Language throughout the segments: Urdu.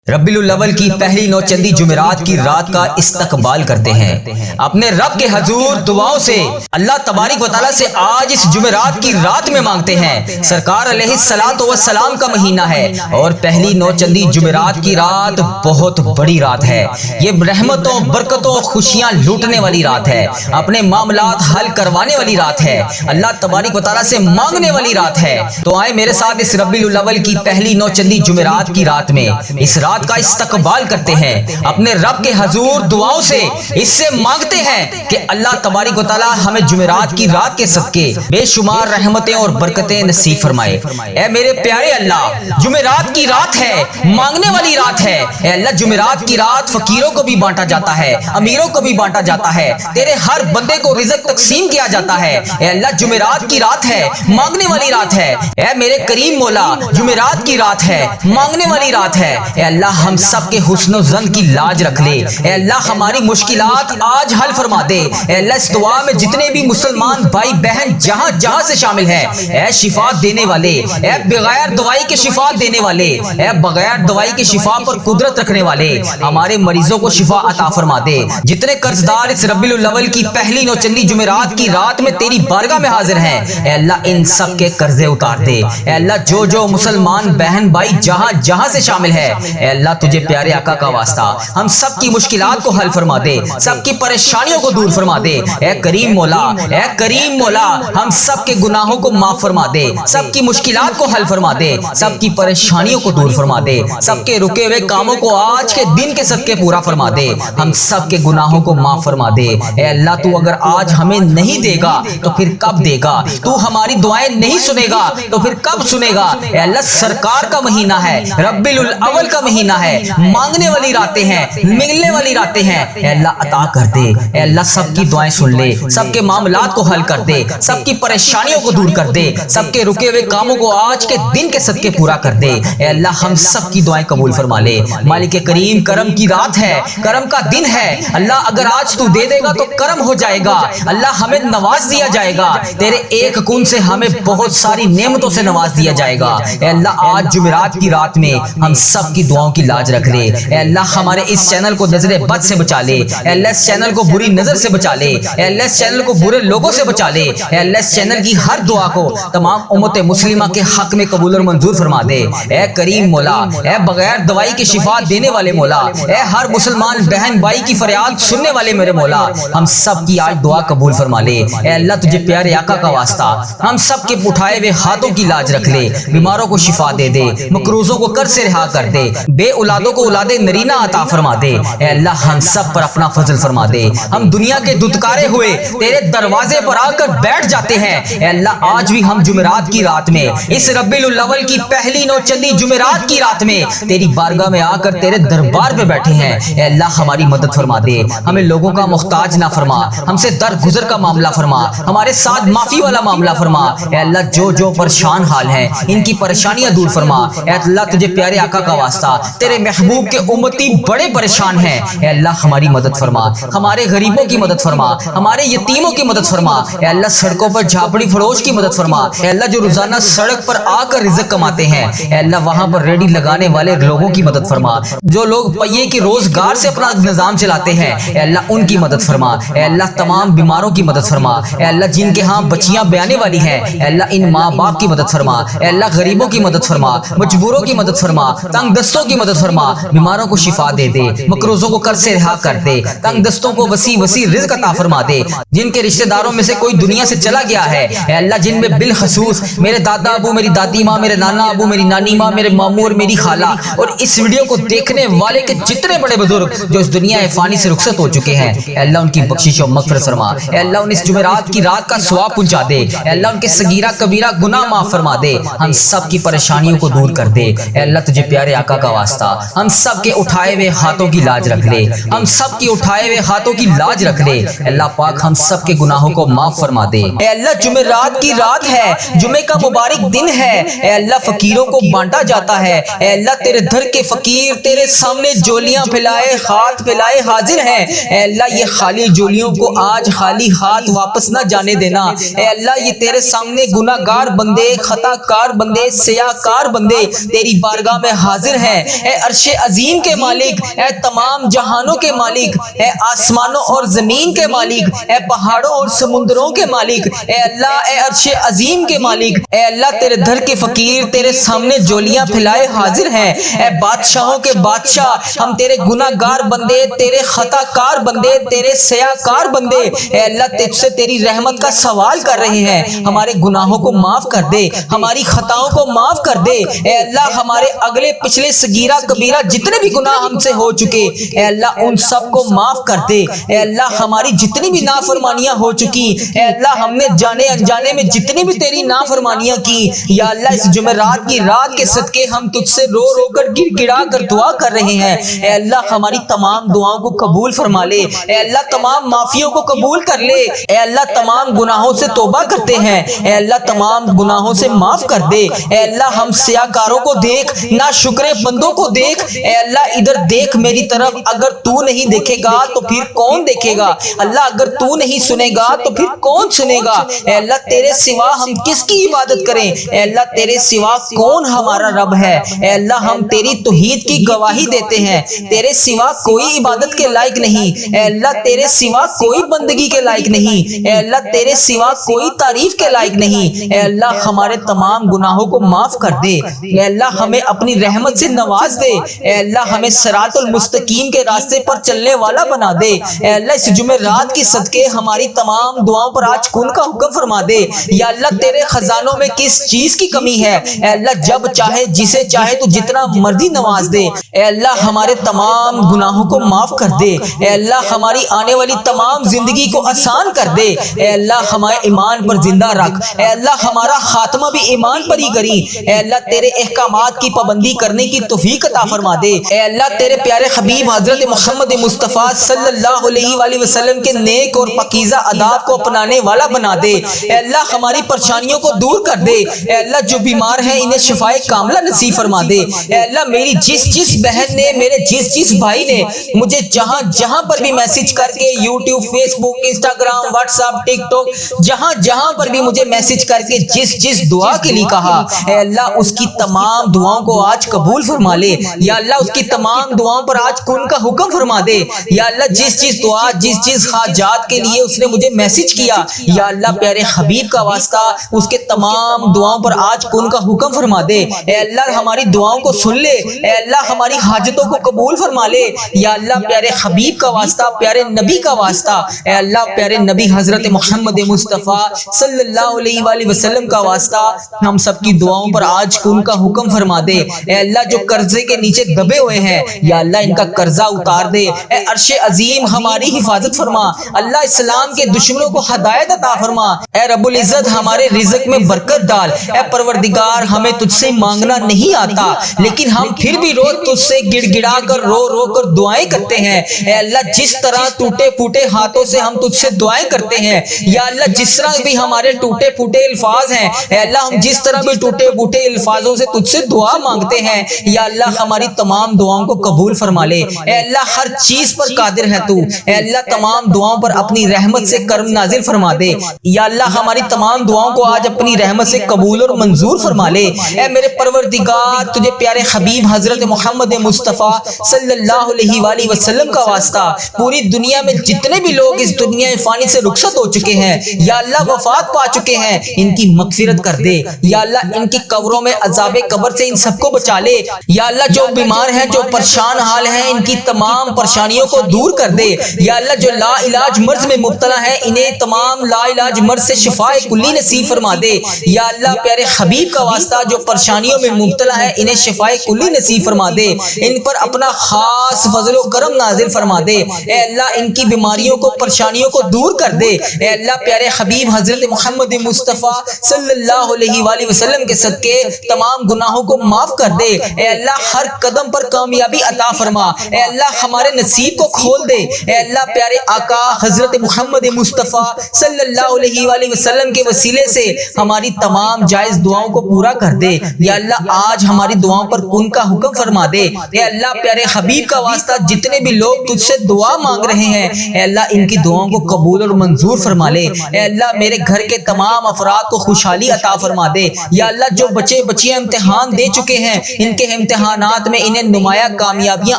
ربیع الاول کی پہلی نو چندی جمعرات کی رات کا استقبال کرتے ہیں اپنے رب کے حضور دعاؤں سے اللہ تبارک و تعالیٰ سے آج اس جمعرات کی رات میں مانگتے ہیں۔ سرکار علیہ الصلوۃ والسلام کا مہینہ ہے اور پہلی نو چندی جمعرات کی رات بہت بڑی رات ہے۔ یہ رحمتوں برکتوں خوشیاں لوٹنے والی رات ہے، اپنے معاملات حل کروانے والی رات ہے، اللہ تبارک و تعالیٰ سے مانگنے والی رات ہے۔ تو آئے میرے ساتھ اس ربیع الاول کی پہلی نو چندی جمعرات کی رات میں اس رات کا استقبال کرتے ہیں، اپنے رب کے حضور دعاؤں سے اس سے مانگتے ہیں کہ اللہ تبارک و تعالی ہمیں جمعرات کی رات کے صدقے بے شمار رحمتیں اور برکتیں نصیب فرمائے۔ اے میرے پیارے اللہ، جمعرات کی رات ہے، مانگنے والی رات ہے۔ اے اللہ، جمعرات کی رات فقیروں کو بھی بانٹا جاتا ہے، امیروں کو بھی بانٹا جاتا ہے، تیرے ہر بندے کو رزق تقسیم کیا جاتا ہے۔ اے اللہ، جمعرات کی رات ہے، مانگنے والی رات ہے۔ اے میرے کریم مولا، جمعرات کی رات ہے، مانگنے والی رات ہے۔ اے اللہ، ہم سب کے حسن و ظن کی لاج رکھ لے۔ اے اللہ، ہماری مشکلات آج حل فرما دے۔ اے اللہ، اس دعا میں جتنے بھی مسلمان بھائی بہن جہاں جہاں سے شامل ہیں، اے شفا دینے والے، اے بغیر دوائی کے شفا دینے والے، اے بغیر دوائی کے شفا پر قدرت رکھنے والے، ہمارے مریضوں کو شفا عطا فرما دے۔ جتنے قرض دار اس ربیع الاول کی پہلی نو چندی جمعرات کی رات میں تیری بارگاہ میں حاضر ہیں، اے اللہ ان سب کے قرضے اتار دے۔ اے اللہ، جو مسلمان بہن بھائی جہاں جہاں سے شامل ہے، اے اللہ تجھے پیارے آقا کا واسطہ ہم سب کی مشکلات کو حل فرما دے، سب کی پریشانیوں کو دور فرما دے۔ اے کریم مولا، اے کریم مولا، ہم سب کے گناہوں کو معاف فرما دے، سب کی مشکلات کو حل فرما دے، سب کی پریشانیوں کو دور فرما دے، سب کے رکے ہوئے کاموں کو آج کے دن کے صدقے پورا فرما دے، ہم سب کے گناہوں کو معاف فرما دے۔ اے اللہ، تو اگر آج ہمیں نہیں دے گا تو پھر کب دے گا؟ تو ہماری دعائیں نہیں سنے گا تو پھر کب سنے گا؟ اے اللہ، سرکار کا مہینہ ہے، ربیع الاول کا مہینہ ہے، مانگنے والی راتیں ہیں، ملنے والی راتیں ہیں۔ اے اللہ عطا کر دے، اے اللہ سب کی دعائیں سن لے، سب کے معاملات کو حل کر دے، سب کی پریشانیوں کو دور کر دے، سب کے رکے ہوئے کاموں کو آج کے دن کے صدقے پورا کر دے۔ اے اللہ ہم سب کی دعائیں قبول فرما لے۔ مالک کریم، کرم کی رات ہے، کرم کا دن ہے، اللہ اگر آج تو دے دے گا تو کرم ہو جائے گا، اللہ ہمیں نواز دیا جائے گا، تیرے ایک کون سے ہمیں بہت ساری نعمتوں سے نواز دیا جائے گا۔ اے اللہ آج جمعرات کی رات میں ہم سب کی دعاؤں کی لاج رکھ لے۔ اے اللہ ہمارے اس چینل کو نظر بد سے بچا لے، اے اللہ اس چینل کو بری نظر سے بچا لے، اے اللہ اس چینل کو برے لوگوں سے بچا لے، اے اللہ اس چینل کی ہر دعا کو تمام امت مسلمہ کے حق میں قبول اور منظور فرما دے۔ اے کریم مولا، اے بغیر دوائی کے شفا دینے والے مولا، اے ہر مسلمان بہن بھائی کی فریاد سننے والے میرے مولا، ہم سب کی آج دعا قبول فرما لے۔ اے اللہ تجھے پیارے آقا کا واسطہ ہم سب کے اٹھائے ہوئے ہاتھوں کی لاج رکھ لے، بیماروں کو شفا دے دے، مقروضوں کو قرض سے رہا کر دے، بے اولادوں کو اولاد نرینہ عطا فرما دے۔ اے اللہ ہم سب پر اپنا فضل فرما دے، ہم دنیا کے دھتکارے ہوئے تیرے دروازے پر آ کر بیٹھ جاتے ہیں۔ اے اللہ آج بھی ہم جمعرات کی رات میں، اس ربیع الاول کی پہلی نو چندی جمعرات کی رات میں تیری بارگاہ میں آ کر تیرے دربار پہ بیٹھے ہیں۔ اے اللہ ہماری مدد فرما دے، ہمیں لوگوں کا محتاج نہ فرما، ہم سے درگزر کا معاملہ فرما، ہمارے ساتھ معافی والا معاملہ فرما۔ اے اللہ جو پریشان حال ہیں ان کی پریشانیاں دور فرما۔ اے اللہ تجھے پیارے آقا کا واسطہ تیرے محبوب کے امتی بڑے پریشان ہیں، اے اللہ ہماری مدد فرما، ہمارے غریبوں کی مدد فرما، ہمارے یتیموں کی مدد فرما۔ اے اللہ سڑکوں پر جھاپڑی فروش کی مدد فرما، اے اللہ جو روزانہ سڑک پر آ کر رزق کماتے ہیں، اے اللہ وہاں پر ریڈی لگانے والے لوگوں کی مدد فرما، جو لوگ پہیے کے روزگار سے اپنا نظام چلاتے ہیں، اے اللہ ان کی مدد فرما۔ اے اللہ تمام بیماروں کی مدد فرما، اے اللہ جن کے ہاں بچیاں بیانے والی ہیں، اے اللہ ان ماں باپ کی مدد فرما، اے اللہ غریبوں کی مدد فرما، مجبوروں کی مدد فرما، تنگ دستوں کی مدد فرما، بیماروں کو شفا دے دے، مقروضوں کو قرض سے رہا کر دے، تنگ دستوں کو وسیع رزق عطا فرما دے، جن کے رشتہ داروں میں سے کوئی دنیا سے چلا گیا ہے، اے اللہ جن میں بالخصوص میرے دادا ابو، میری دادی ماں، میرے نانا ابو، میری نانی ماں، میرے ماموں اور میری خالہ اور اس ویڈیو کو دیکھنے والے کے جتنے بڑے بزرگ جو اس دنیا فانی سے رخصت ہو چکے ہیں، اے اللہ ان کی بخشش و مغفرت فرما۔ اے اللہ ان اس جمعرات کی رات کا ثواب پہنچا دے، اے اللہ ان کے صغیرہ کبیرہ گناہ معاف فرما دے، ہم سب کی پریشانیوں کو دور کر دے۔ اے اللہ تجھے پیارے آقا کا واسطہ ہم سب کے اٹھائے ہوئے ہاتھوں کی لاج رکھ لے، ہم سب کی اٹھائے ہوئے ہاتھوں کی لاج رکھ لے۔ اللہ پاک ہم سب کے گناہوں کو معاف فرما دے۔ اے اللہ جمعرات کی رات ہے، جمعے کا مبارک دن ہے، اے اللہ فقیروں کو بانٹا جاتا ہے، اے اللہ تیرے دھر کے فقیر تیرے سامنے جولیاں پھیلائے ہاتھ پھیلائے حاضر ہیں، اے اللہ یہ خالی جولیوں کو آج خالی ہاتھ واپس نہ جانے دینا، اے اللہ یہ تیرے سامنے گناہ گار بندے، خطا کار بندے، سیاہ کار بندے تیری بارگاہ میں حاضر ہیں، اے عرش عظیم کے مالک، اے تمام جہانوں کے مالک، اے آسمانوں اور زمین کے مالک، اے پہاڑوں اور سمندروں کے مالک، اے اللہ اے عرش عظیم کے مالک، اے اللہ تیرے در کے فقیر تیرے سامنے جولیاں پھیلائے حاضر ہیں۔ اے بادشاہوں کے بادشاہ، ہم تیرے گناہ گار بندے، تیرے خطا کار بندے، تیرے سیاہ کار بندے اے اللہ تجھ سے تیری رحمت کا سوال کر رہے ہیں۔ ہمارے گناہوں کو معاف کر دے، ہماری خطاؤں کو معاف کر دے اے اللہ۔ ہمارے اگلے پچھلے صغیرہ کبیرہ جتنے بھی گناہ ہم سے ہو چکے اے اللہ ان سب کو معاف کر دے اے اللہ۔ ہماری جتنی بھی نافرمانیاں ہو چکی اے اللہ، ہم نے جانے انجانے میں جتنی بھی تیری نافرمانیاں کی یا اللہ، اس جمعرات کی رات کے صدقے ہم تجھ سے رو رو کر گر گڑا کر دعا کر رہے ہیں اے اللہ۔ ہماری تمام دعاؤں کو قبول فرما لے اے اللہ، تمام معافیوں کو قبول کر لے اے اللہ۔ تمام گناہوں سے توبہ کرتے ہیں اے اللہ، تمام گناہوں سے معاف کر دے اے اللہ۔ ہم سیاکاروں کو دیکھ، ناشکر بندوں کو دیکھ اے اللہ، ادھر دیکھ میری طرف۔ اگر تو نہیں دیکھے گا تو پھر کون دیکھے گا اللہ؟ اگر تو نہیں سنے گا تو پھر کون سنے گا اے اللہ؟ تیرے سوا ہم کس کی عبادت کریں اے اللہ؟ تیرے سوا کون ہمارا رب ہے اے اللہ؟ ہم تیری توحید کی گواہی دیتے ہیں، تیرے سوا کوئی عبادت کے لائق نہیں اے اللہ، تیرے سوا کوئی بندگی کے لائق نہیں اے اللہ، تیرے سوا کوئی تعریف کے لائق نہیں اے اللہ۔ ہمارے تمام گناہوں کو معاف کر دے اے اللہ، ہمیں اپنی رحمت سے نواز دے اے اللہ، ہمیں صراط المستقیم کے راستے پر چلنے والا بنا دے اے اللہ۔ اس جمعرات کی صدقے ہماری تمام دعاؤں پر آج کن کا حکم فرما دے یا اللہ۔ تیرے خزانوں میں کس چیز کی کمی ہے اے اللہ؟ جب چاہے جسے چاہے تو جتنا مرضی نواز دے اے اللہ۔ ہمارے تمام گناہوں کو معاف کر دے اے اللہ، ہماری آنے والی تمام زندگی کو آسان کر دے اے اللہ۔ ہمارے ایمان پر زندہ رکھ اے اللہ، ہمارا خاتمہ بھی ایمان پر ہی کری اے اللہ۔ تیرے احکامات کی پابندی کرنے کی توفیق عطا فرما دے اے اللہ۔ تیرے پیارے حبیب حضرت محمد مصطفیٰ صلی اللہ علیہ وآلہ وسلم کے نیک اور پاکیزہ آداب کو اپنانے والا بنا دے اے اللہ۔ ہماری پریشانیوں کو دور کر دے اے اللہ۔ جو بیمار ہیں انہیں شفائے کاملہ نصیب فرما دے اے اللہ۔ میری جس بہن نے، میرے جس بھائی نے مجھے جہاں پر بھی میسج کر کے، یوٹیوب، فیس بک، انسٹاگرام، واٹس ایپ، ٹک ٹاک، جہاں پر بھی مجھے میسج کر کے جس دعا کے لیے کہا اے اللہ، اس کی تمام دعاؤں کو آج قبول فرما لے یا اللہ۔ اس کی تمام دعاؤں پر آج کن کا حکم فرما دے یا اللہ۔ جس دعا، جس حاجات کے لیے اس نے مجھے میسج کیا یا اللہ، پیارے حبیب کا واسطہ اس کے تمام دعاؤں پر آج کن کا حکم فرما دے اے اللہ۔ ہماری دعاؤں کو سن لے اے اللہ، ہماری حاجتوں کو قبول فرما لے یا اللہ۔ پیارے حبیب کا واسطہ، پیارے نبی کا واسطہ اے اللہ، پیارے نبی حضرت محمد مصطفیٰ صلی اللہ علیہ وآلہ وسلم کا واسطہ ہم سب کی دعاؤں پر آج کن کا حکم فرما دے اے اللہ۔ جو قرضے کے نیچے دبے ہوئے ہیں یا اللہ، ان کا قرضہ اتار دے اے عرش عظیم۔ ہماری حفاظت فرما اللہ، اسلام کے دشمنوں کو ہدایت عطا فرما اے رب العزت۔ ہمارے رزق میں برکت ڈال اے پروردگار۔ ہمیں تجھ سے مانگنا نہیں آتا لیکن ہم پھر بھی روز تجھ سے گڑ گڑا کر رو کر دعائیں کرتے ہیں اے اللہ۔ جس طرح ٹوٹے پھوٹے ہاتھوں سے ہم تجھ سے دعائیں کرتے ہیں یا اللہ، جس طرح بھی ہمارے ٹوٹے پھوٹے الفاظ ہیں اے اللہ، ہم جس طرح بھی ٹوٹے پھوٹے الفاظوں سے تجھ سے دعا مانگتے ہیں یا اللہ، ہماری تمام دعاؤں کو قبول فرما لے اے اللہ۔ ہر چیز پر قادر ہے تو اے اللہ، تمام دعاؤں پر اپنی رحمت سے کرم نازل فرما دے یا اللہ۔ ہماری تمام دعاؤں کو آج اپنی رحمت سے قبول اور منظور فرما لے اے میرے پروردگار۔ تجھے پیارے حبیب حضرت محمد مصطفیٰ صلی اللہ علیہ وآلہ وسلم کا واسطہ پوری دنیا میں جتنے بھی لوگ اس دنیا فانی سے رخصت ہو چکے ہیں یا اللہ، وفات پا چکے ہیں، ان کی مغفرت کر دے یا اللہ۔ ان کی قبروں میں عذاب قبر سے ان سب کو بچا لے یا اللہ۔ جو بیمار ہیں، جو پریشان حال ہیں، ان کی تمام پریشانیوں کو دور کر دے یا اللہ۔ جو لا علاج مرض میں مبتلا ہیں، انہیں تمام لا علاج مرض سے شفاء کلی نصیب فرما دے یا اللہ۔ پیارے حبیب کا واسطہ جو پریشانیوں میں مبتلا ہے، انہیں شفاء کلی نصیب فرما دے، ان پر اپنا خاص فضل و کرم نازل فرما دے اے اللہ۔ ان کی بیماریوں کو، پریشانیوں کو دور کر دے اے اللہ۔ پیارے حبیب حضرت محمد مصطفیٰ صلی اللہ علیہ وآلہ وسلم کے صدقے تمام گناہوں کو معاف کر دے اے اللہ۔ ہر قدم پر کامیابی عطا فرما اے اللہ۔ ہمارے نصیب کو کھول دے اے اللہ۔ پیارے آقا حضرت محمد مصطفیٰ صلی اللہ علیہ وآلہ وسلم کے وسیلے سے ہماری تمام جائز دعاؤں کو پورا کر دے یا اللہ۔ آج ہماری دعاؤں پر کن کا حکم فرما دے اے اللہ۔ پیارے حبیب کا واسطہ جتنے بھی لوگ تجھ سے دعا مانگ رہے ہیں اے اللہ، ان کی دعاؤں کو قبول اور منظور فرما لے اے اللہ۔ میرے گھر کے تمام افراد کو خوشحالی عطا فرما دے یا اللہ۔ جو بچے بچیاں امتحان دے چکے ہیں، ان کے امتحان امتحانات میں انہیں نمایاں کامیابیاں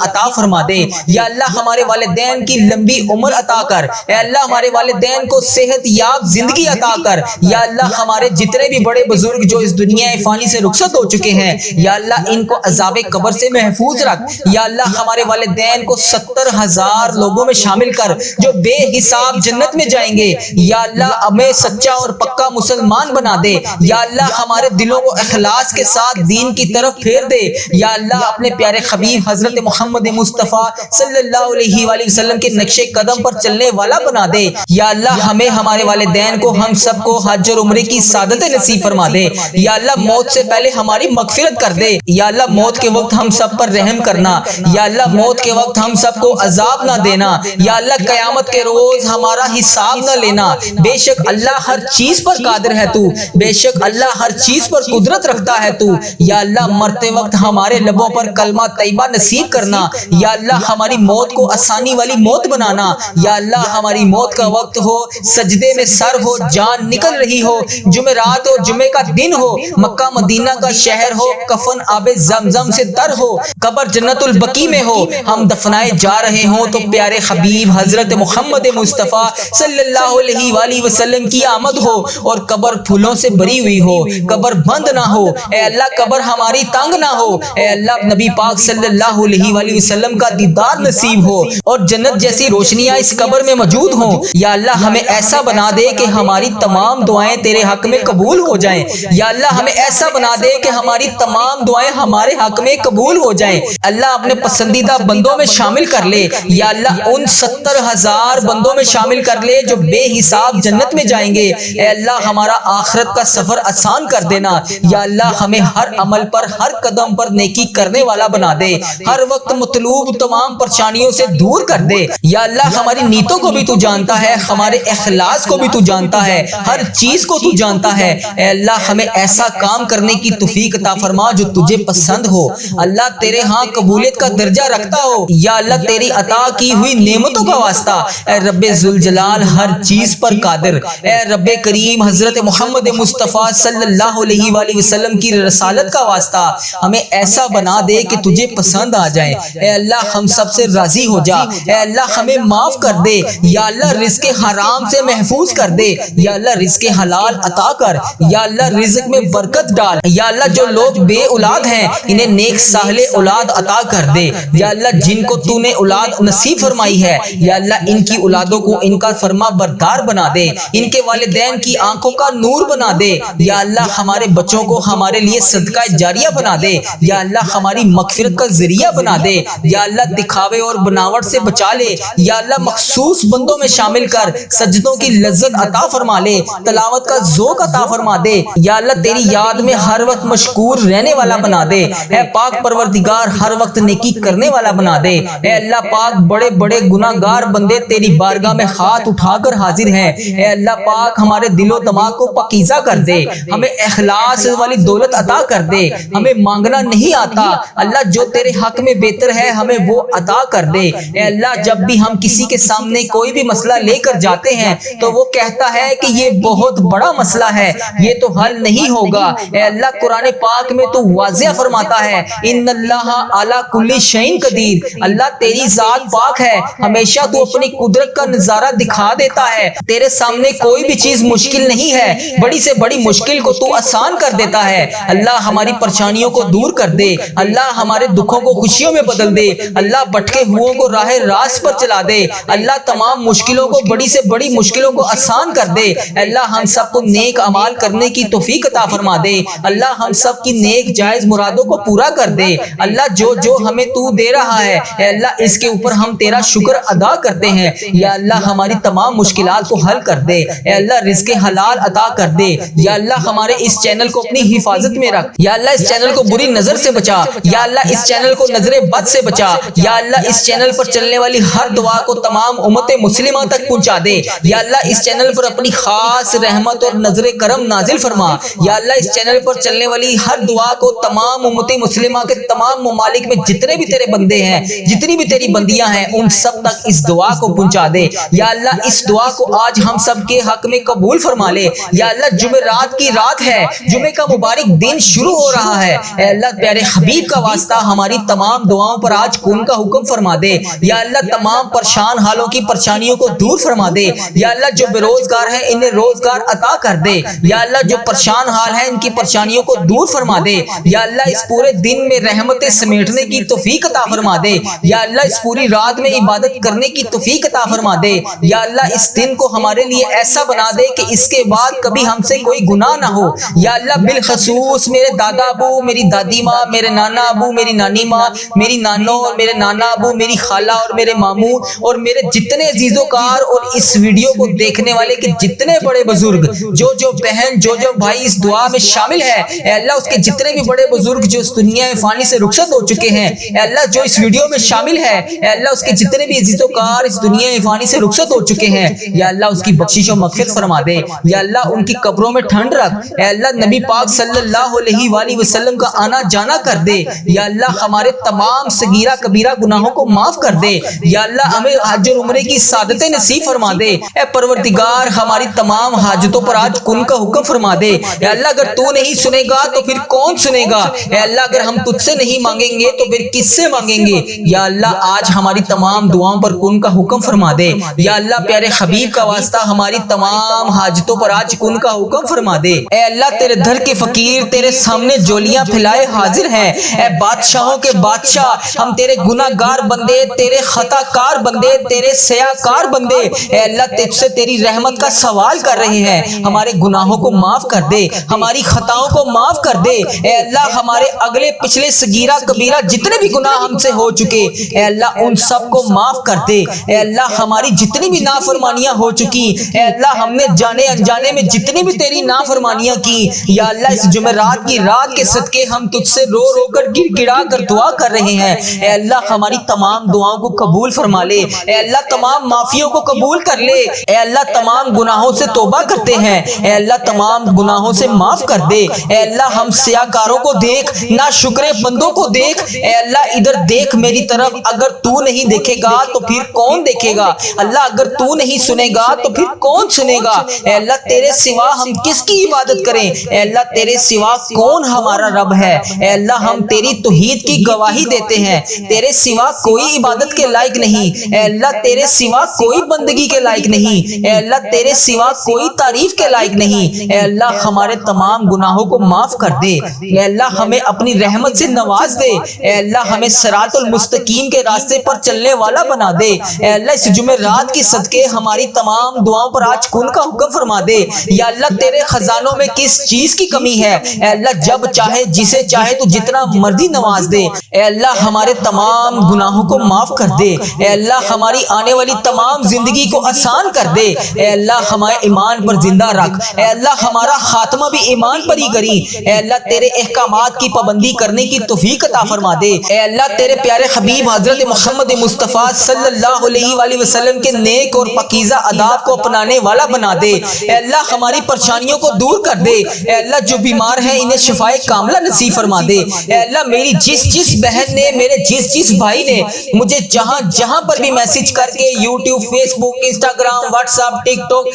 عطا فرما دے۔ یا اللہ ہمارے والدین کی لمبی عمر عطا کر، اے اللہ ہمارے والدین کو صحت یاب زندگی عطا کر۔ یا اللہ ہمارے جتنے بھی بڑے بزرگ جو اس دنیا فانی سے رخصت ہو چکے ہیں، یا اللہ ان کو عذاب قبر سے محفوظ رکھ۔ یا اللہ ہمارے والدین کو 70,000 لوگوں میں شامل کر جو بے حساب جنت میں جائیں گے۔ یا اللہ ہمیں سچا اور پکا مسلمان بنا دے۔ یا اللہ ہمارے دلوں کو اخلاص کے ساتھ دین کی طرف پھیر دے۔ یا اللہ اپنے پیارے حبیب حضرت محمد مصطفیٰ صلی اللہ علیہ وآلہ وسلم کے نقش قدم پر چلنے والا بنا دے۔ یا اللہ ہمیں، ہمارے والدین کو، ہم سب کو حج اور عمرے کی سعادت نصیب فرما دے۔ یا اللہ موت سے پہلے ہماری مغفرت کر دے۔ یا اللہ موت کے وقت ہم سب پر رحم کرنا۔ یا اللہ موت کے وقت ہم سب کو عذاب نہ دینا۔ یا اللہ قیامت کے روز ہمارا حساب نہ لینا۔ بے شک اللہ ہر چیز پر قادر ہے تو، بے شک اللہ ہر چیز پر قدرت رکھتا ہے تو۔ یا اللہ مرتے وقت ہمارے لبوں پر کلمہ طیبہ نصیب کرنا۔ یا اللہ ہماری موت کو آسانی والی موت بنانا۔ یا اللہ ہماری موت کا وقت ہو، سجدے میں سر ہو، جان نکل رہی ہو، جمعرات ہو، جمعے کا دن ہو، مکہ مدینہ کا شہر ہو، کفن آب زمزم سے تر ہو، قبر جنت البقیع میں ہو، ہم دفنائے جا رہے ہوں تو پیارے حبیب حضرت محمد مصطفیٰ صلی اللہ علیہ وآلہ وسلم کی آمد ہو اور قبر پھولوں سے بری ہوئی ہو، قبر بند نہ ہو۔ اے اللہ قبر ہماری تنگ نہ ہو۔ اے اللہ نبی پاک صلی اللہ علیہ وآلہ وسلم کا دیدار نصیب ہو اور جنت جیسی روشنیاں اس قبر میں موجود ہوں۔ یا اللہ ہمیں ایسا بنا دے کہ ہماری تمام دعائیں تیرے حق میں قبول ہو جائیں۔ یا اللہ ہمیں ایسا بنا دے کہ ہماری تمام دعائیں ہمارے حق میں قبول ہو جائیں۔ اللہ اپنے پسندیدہ بندوں میں شامل کر لے۔ یا اللہ ان 70,000 بندوں میں شامل کر لے جو بے حساب جنت میں جائیں گے۔ اے اللہ ہمارا آخرت کا سفر آسان کر دینا۔ یا اللہ ہمیں ہر عمل پر، ہر قدم پر نیکی کرنے والا بنا دے، ہر وقت مطلوب تمام پریشانیوں سے دور کر دے۔ یا اللہ ہماری نیتوں کو بھی تو جانتا ہے، ہمارے اخلاص کو بھی تو جانتا ہے، ہر چیز کو تو جانتا ہے۔ اے اللہ ہمیں ایسا کام کرنے کی توفیق عطا فرما جو تجھے پسند ہو، اللہ تیرے ہاں قبولیت کا درجہ رکھتا ہو۔ یا اللہ تیری عطا کی ہوئی نعمتوں کا واسطہ، اے رب ذوالجلال ہر چیز پر قادر، اے رب کریم حضرت محمد مصطفیٰ صلی اللہ علیہ وآلہ وسلم کی رسالت کا واسطہ ہمیں ایسا بنا دے کہ تجھے پسند آ جائے۔ اے اللہ ہم سب سے راضی ہو جا۔ اے اللہ ہمیں معاف کر دے۔ یا اللہ رزق حرام سے محفوظ کر دے۔ یا اللہ رزق حلال عطا کر۔ یا اللہ رزق میں برکت ڈال۔ یا اللہ جو لوگ بے اولاد ہیں انہیں نیک صالح اولاد عطا کر دے۔ یا اللہ جن کو تو نے اولاد نصیب فرمائی ہے، یا اللہ ان کی اولادوں کو ان کا فرما بردار بنا دے، ان کے والدین کی آنکھوں کا نور بنا دے۔ یا اللہ ہمارے بچوں کو ہمارے لیے صدقہ جاریہ بنا دے۔ یا اللہ ہماری مغفرت کا ذریعہ بنا دے۔ یا اللہ دکھاوے اور بناوٹ سے بچا لے۔ یا اللہ مخصوص بندوں میں شامل کر سجدوں کی لذت عطا فرما لے، تلاوت کا ذوق عطا فرما دے۔ یا اللہ تیری یاد میں ہر وقت مشکور رہنے والا بنا دے۔ اے پاک پروردگار ہر وقت نیکی کرنے والا بنا دے۔ اے اللہ پاک بڑے بڑے گناہ گار بندے تیری بارگاہ میں ہاتھ اٹھا کر حاضر ہیں۔ اے اللہ پاک ہمارے دل و دماغ کو پاکیزہ کر دے، ہمیں اخلاص والی دولت عطا کر دے۔ ہمیں مانگنا نہیں آتا، اللہ جو تیرے حق میں بہتر ہے ہمیں وہ عطا کر دے۔ اے اللہ جب بھی ہم کسی کے سامنے کوئی بھی مسئلہ لے کر جاتے ہیں تو وہ کہتا ہے کہ یہ بہت بڑا مسئلہ ہے، یہ تو حل نہیں ہوگا۔ اے اللہ قرآن پاک میں تو واضح فرماتا ہے ان اللہ علی کل شیء قدیر، اللہ تیری ذات پاک ہے، ہمیشہ تو اپنی قدرت کا نظارہ دکھا دیتا ہے۔ تیرے سامنے کوئی بھی چیز مشکل نہیں ہے، بڑی سے بڑی مشکل کو تو آسان کر دیتا ہے۔ اللہ ہماری پریشانیوں کو دور کر دے، اللہ ہمارے دکھوں کو خوشیوں میں بدل دے، اللہ بھٹکے ہوئوں کو راہ راست پر چلا دے، اللہ تمام مشکلوں کو، بڑی سے بڑی مشکلوں کو آسان کر دے۔ اللہ ہم سب کو نیک اعمال کرنے کی توفیق عطا فرما دے، اللہ ہم سب کی نیک جائز مرادوں کو پورا کر دے۔ اللہ جو جو ہمیں تو دے رہا ہے اے اللہ اس کے اوپر ہم تیرا شکر ادا کرتے ہیں۔ یا اللہ ہماری تمام مشکلات کو حل کر دے، اے اللہ رزق حلال عطا کر دے۔ یا اللہ ہمارے اس چینل کو اپنی حفاظت میں رکھ، یا اللہ اس چینل کو بری نظر سے بچا، یا اللہ اس چینل کو نظر بد سے بچا، یا اللہ اس چینل پر چلنے والی ہر دعا کو تمام امت مسلمہ تک پہنچا دے۔ یا اللہ اس چینل پر اپنی خاص رحمت اور نظر کرم نازل فرما۔ یا اللہ اس چینل پر چلنے والی ہر دعا کو تمام امت مسلمہ کے تمام ممالک میں جتنے بھی تیرے بندے ہیں، جتنی بھی تیری بندیاں ہیں، ان سب تک اس دعا کو پہنچا دے۔ یا اللہ اس دعا کو آج ہم سب کے حق میں قبول فرما لے۔ یا اللہ جمعرات کی رات ہے، جمعے کا مبارک دن شروع ہو رہا ہے، اے اللہ پیارے حبیب کا واسطہ ہماری تمام دعاؤں پر آج کن کا حکم فرما دے۔ یا اللہ تمام پریشان حالوں کی پریشانیوں کو دور فرما دے۔ یا اللہ جو بے روزگار ہیں انہیں روزگار عطا کر دے۔ یا اللہ جو پریشان حال ہیں ان کی پریشانیوں کو دور فرما دے۔ یا اللہ اس پورے دن میں رحمتیں سمیٹنے کی توفیق عطا فرما دے۔ یا اللہ اس پوری رات میں عبادت کرنے کی توفیق عطا فرما دے۔ یا اللہ اس دن کو ہمارے لیے ایسا بنا دے کہ اس کے بعد کبھی ہم سے کوئی گناہ نہ ہو۔ یا اللہ بالخصوص میرے دادا ابو، میری دادی ماں، میرے نانا ابو، میری نانی ماں، میری نانو اور میرے نانا ابو، میری خالہ اور میرے ماموں اور میرے جتنے عزیز و کار اور اس ویڈیو کو دیکھنے والے کے جتنے بڑے بزرگ، جو بہن، جو بھائی اس دعا میں شامل ہے، اے اللہ اس کے جتنے بھی بڑے بزرگ جو اس دنیا فانی سے رخصت ہو چکے ہیں، اے اللہ جو اس ویڈیو میں شامل ہے، اے اللہ اس کے جتنے بھی عزیز و کار اس دنیا فانی سے رخصت ہو چکے ہیں، یا اللہ اس کی بخشش و مغفرت فرما دے۔ یا اللہ ان کی قبروں میں ٹھنڈ رکھ۔ اے اللہ نبی پاک صلی اللہ علیہ وآلہ وسلم کا آنا جانا کر دے۔ یا اللہ ہمارے تمام صغیرہ کبیرہ گناہوں کو معاف کر دے۔ یا اللہ ہمیں حج اور عمرے کی سعادتیں نصیب فرما دے۔ اے پروردگار ہماری تمام حاجتوں پر آج کن کا حکم فرما دے۔ اے اللہ اگر تو نہیں سنے گا تو پھر کون سنے گا؟ اے اللہ اگر ہم تجھ سے نہیں مانگیں گے تو پھر کس سے مانگیں گے؟ یا اللہ آج ہماری تمام دعاؤں پر کن کا حکم فرما دے۔ یا اللہ پیارے حبیب کا واسطہ ہماری تمام حاجتوں پر آج کن کا حکم فرما دے۔ اے اللہ تیرے در کے فقیر تیرے سامنے جولیاں پھیلائے حاضر ہیں۔ اے بادشاہوں کے بادشاہ ہم تیرے گناہ گار بندے، تیرے خطا کار بندے، تیرے سیاہ کار بندے، اے اللہ تجھ سے تیری رحمت کا سوال کر رہے ہیں۔ ہمارے گناہوں کو معاف کر دے، ہماری خطاؤں کو معاف کر دے۔ اے اللہ ہمارے اگلے پچھلے صغیرہ کبیرہ جتنے بھی گناہ ہم سے ہو چکے، اے اللہ ان سب کو معاف کر دے۔ اے اللہ ہماری جتنی بھی نافرمانیاں ہو چکی، اے اللہ ہم نے جانے انجانے میں جتنی بھی تیری نافرمانیاں کی، یا اللہ اس جمعرات کی رات کے صدقے ہم تجھ سے رو رو کر گر گڑا کر دعا کر رہے ہیں۔ اے اللہ ہماری تمام دعاؤں کو قبول فرما لے۔ اے اللہ تمام معافیوں کو قبول کر لے۔ اے اللہ تمام گناہوں سے توبہ کرتے ہیں، اے اللہ تمام گناہوں سے معاف کر دے۔ اے اللہ ہم سیاکاروں کو دیکھ، ناشکر بندوں کو دیکھ، اے اللہ ادھر دیکھ میری طرف، اگر تو نہیں دیکھے گا تو پھر کون دیکھے گا؟ اللہ اگر تو نہیں سنے گا تو پھر کون سنے گا؟ اے اللہ تیرے سوا ہم کس کی عبادت کریں؟ اے اللہ تیرے سوا کون ہمارا رب ہے؟ اے اللہ ہم تیری توحید کی گواہی دیتے ہیں، تیرے سوا کوئی عبادت کے لائق نہیں۔ اے اللہ تیرے سوا کوئی بندگی کے لائق نہیں۔ اے اللہ تیرے سوا کوئی تعریف کے لائق نہیں۔ اے اللہ ہمارے تمام گناہوں کو معاف کر دے۔ اے اللہ ہمیں اپنی رحمت سے نواز دے۔ اے اللہ ہمیں صراط المستقیم کے راستے پر چلنے والا بنا دے۔ اے اللہ اس جمعرات کی صدقے ہماری تمام دعاؤں پر آج کن کا حکم فرما دے۔ یا اللہ تیرے خزانوں میں کس چیز کی کمی ہے؟ اے اللہ جب چاہے جسے چاہے تو جتنا مرضی نواز دے۔ اے اللہ ہمارے تمام گناہوں کو معاف کر دے۔ اے اللہ ہماری آنے والی تمام زندگی کو آسان کر دے۔ اے اللہ ہمارے ایمان پر زندہ رکھ۔ اے اللہ ہمارا خاتمہ بھی ایمان پر ہی کری۔ اے اللہ تیرے احکامات کی پابندی کرنے کی توفیق عطا فرما دے۔ اے اللہ تیرے پیارے حبیب حضرت محمد مصطفیٰ صلی اللہ علیہ وآلہ وسلم کے نیک اور پاکیزہ آداب کو اپنانے والا بنا دے۔ اے اللہ ہماری پریشانیوں کو دور کر دے۔ اے اللہ جو بیمار ہیں انہیں شفائے کاملہ نصیب فرما دے۔ اے اللہ میری جس بہن نے، میرے جس بھائی نے مجھے جہاں پر بھی میسج کر کے، یوٹیوب، فیس بک، انسٹاگرام، واٹس ایپ، ٹک ٹاک،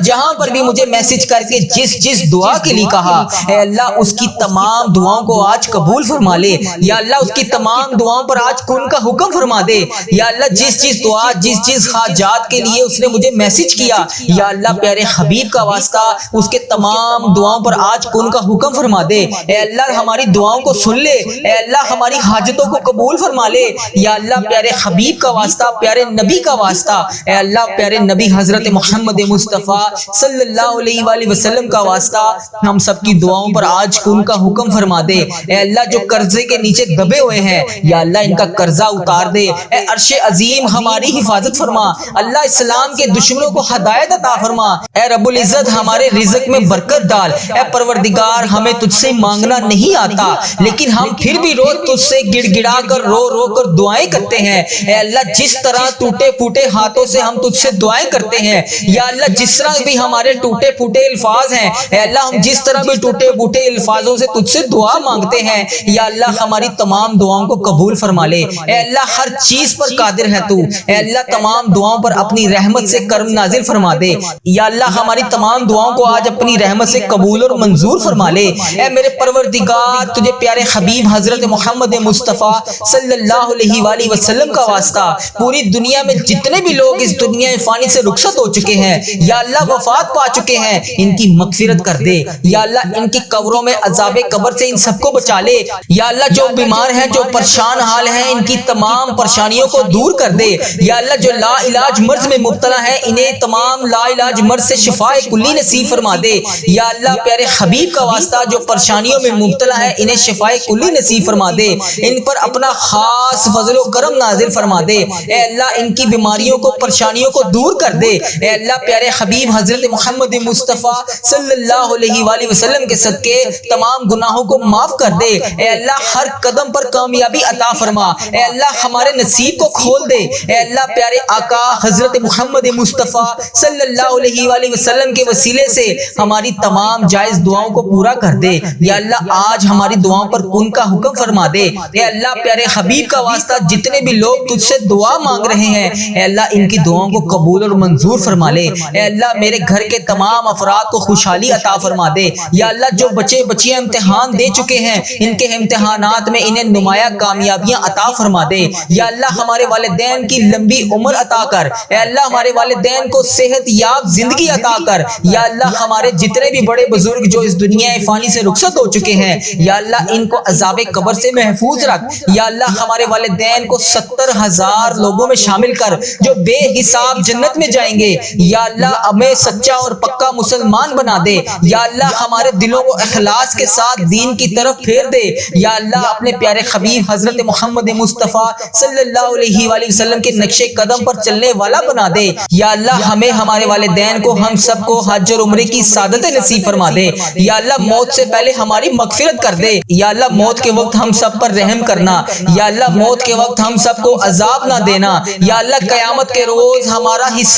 جہاں پر بھی مجھے میسج کر کے جس دعا کے لیے کہا، اے اللہ اس کی تمام دعاؤں کو آج قبول فرما لے۔ یا اللہ اس کی تمام دعاؤں پر آج کن کا حکم فرما دے۔ یا اللہ جس دعا، جس حاجات کے لیے اس نے مجھے میسج کیا، یا اللہ پیارے حبیب کا واسطہ اس کے تمام دعاؤں پر آج کن کا حکم فرما دے۔ اے اللہ ہماری دعاؤں کو سن لے۔ اے اللہ ہماری حاجتوں کو قبول فرما لے۔ یا اللہ پیارے حبیب کا واسطہ، پیارے نبی کا واسطہ، اے اللہ پیارے نبی حضرت محمد مصطفیٰ صلی اللہ علیہ وآلہ وسلم کا واسطہ ہم سب کی دعاؤں پر آج کن کا حکم فرما دے۔ اے اللہ جو قرضے کے نیچے دبے ہوئے ہیں، یا اللہ ان کا قرضہ اتار دے۔ اے عرش عظیم ہماری حفاظت فرما۔ اللہ اسلام کے دشمنوں کو ہدایت عطا فرما۔ اے رب العزت ہمارے رزق میں برکت ڈال۔ اے پروردگار ہمیں تجھ سے مانگنا نہیں آتا، لیکن ہم پھر بھی روز تجھ سے گڑ گڑا کر رو کر دعائیں کرتے ہیں۔ اے اللہ جس طرح ٹوٹے پھوٹے ہاتھوں سے ہم تجھ سے دعائیں کرتے ہیں، یا اللہ جس طرح بھی ہمارے ٹوٹے پھوٹے الفاظ ہیں، اے اللہ ہم جس طرح بھی ٹوٹے پھوٹے الفاظوں سے تجھ سے دعا مانگتے ہیں، یا اللہ ہماری تمام دعاؤں کو قبول فرما لے۔ اے اللہ ہر چیز پر قادر ہے تو، اے اللہ تمام دعاؤں پر اپنی رحمت سے کرم نازل فرما دے۔ یا اللہ ہماری تمام دعاؤں کو آج اپنی رحمت سے قبول اور منظور فرما لے۔ اے میرے پروردگار تجھے پیارے حبیب حضرت محمد مصطفیٰ صلی اللہ علیہ وآلہ وسلم کا واسطہ پوری دنیا میں جتنے بھی لوگ اس دنیا فانی سے رخصت ہو چکے ہیں یا اللہ وفات پا چکے ہیں ان کی مغفرت کر دے یا اللہ ان کی قبروں میں عذاب قبر سے ان سب کو بچا لے یا اللہ جو بیمار ہیں جو پریشان حال ہیں ان کی تمام پریشانیوں کو دور کر دے یا اللہ جو لا علاج مرض میں مبتلا ہیں انہیں تمام لا علاج مرض سے شفاء کلی نصیب فرما دے یا اللہ پیارے حبیب کا واسطہ جو پریشانیوں میں مبتلا ہیں انہیں شفاء کلی نصیب فرما دے ان پر اپنا خاص فضل و کرم نازل فرما دے اے اللہ ان کی بیماریوں کو پریشانیوں کو دور کر دے اے اللہ پیارے حبیب حضرت محمد مصطفیٰ صلی اللہ علیہ وآلہ وسلم کے صدقے تمام گناہوں کو معاف کر دے اے اللہ ہر قدم پر کامیابی عطا فرما اے اللہ ہمارے نصیب کو کھول دے اے اللہ پیارے آقا حضرت محمد مصطفیٰ صلی اللہ علیہ وآلہ وسلم کے وسیلے سے ہماری تمام جائز دعاؤں کو پورا کر دے یا اللہ آج ہماری دعاؤں پر کن کا حکم فرما دے اے اللہ پیارے حبیب کا واسطہ جتنے بھی لوگ تجھ سے دعا مانگ رہے ہیں اے اللہ ان کی دعاؤں کو قبول اور منظور فرما لے اے اللہ میرے گھر کے تمام افراد کو خوشحالی عطا فرما دے یا اللہ جو بچے بچیاں امتحان دے چکے ہیں ان کے امتحانات میں انہیں نمایاں کامیابیاں عطا فرما دے یا اللہ ہمارے والدین کی لمبی عمر عطا کر اے اللہ ہمارے والدین کو صحت یاب زندگی عطا کر یا اللہ ہمارے جتنے بھی بڑے بزرگ جو اس دنیا فانی سے رخصت ہو چکے ہیں یا اللہ ان کو عذاب قبر سے محفوظ رکھ یا اللہ ہمارے والدین کو 70,000 لوگوں میں شامل کر جو بے حساب جنت میں جائیں گے یا اللہ ہمیں سچا اور پکا مسلمان بنا دے یا اللہ ہمارے دلوں کو اخلاص کے ساتھ دین کی طرف پھیر دے یا اللہ اپنے پیارے حبیب حضرت محمد مصطفیٰ صلی اللہ علیہ وآلہ وسلم کے نقش قدم پر چلنے والا بنا دے یا اللہ ہمیں ہمارے والدین کو ہم سب کو حج اور عمرے کی سعادت نصیب فرما دے یا اللہ موت سے پہلے ہماری مغفرت کر دے یا اللہ موت کے وقت ہم سب پر رحم کرنا یا اللہ موت کے وقت ہم سب کو عذاب نہ دینا یا اللہ قیامت کے روز ہمارا حصہ